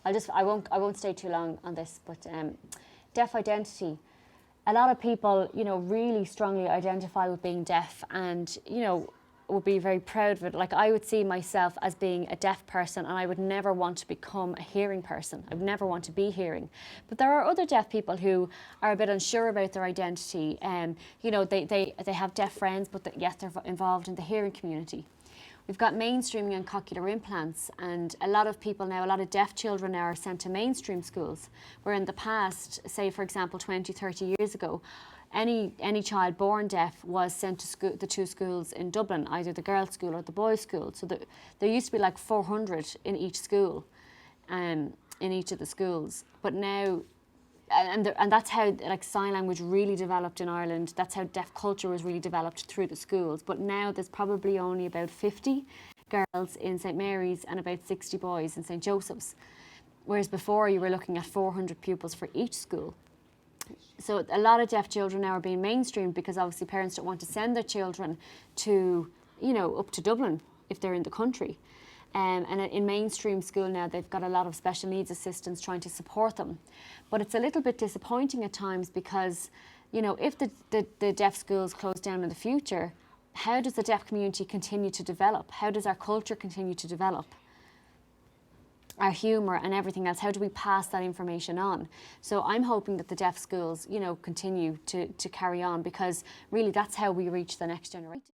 I won't stay too long on this, but deaf identity. A lot of people, you know, really strongly identify with being deaf, and, you know, would be very proud of it. Like, I would see myself as being a deaf person, and I would never want to become a hearing person. I would never want to be hearing. But there are other deaf people who are a bit unsure about their identity, and you know, they have deaf friends, but yet they're involved in the hearing community. We've got mainstreaming and cochlear implants, and a lot of people now, a lot of deaf children now are sent to mainstream schools, where in the past, say for example 20, 30 years ago, any child born deaf was sent to school, the two schools in Dublin, either the girls' school or the boys' school. So there used to be like 400 in each school, in each of the schools. But now, and that's how like sign language really developed in Ireland. That's how deaf culture was really developed through the schools. But now there's probably only about 50 girls in St Mary's and about 60 boys in St Joseph's. Whereas before you were looking at 400 pupils for each school. So a lot of deaf children now are being mainstreamed because obviously parents don't want to send their children to, you know, up to Dublin if they're in the country. And in mainstream school now, they've got a lot of special needs assistants trying to support them. But it's a little bit disappointing at times because, you know, if the deaf schools close down in the future, how does the deaf community continue to develop? How does our culture continue to develop? Our humour and everything else, how do we pass that information on? So I'm hoping that the deaf schools, you know, continue to carry on, because really that's how we reach the next generation.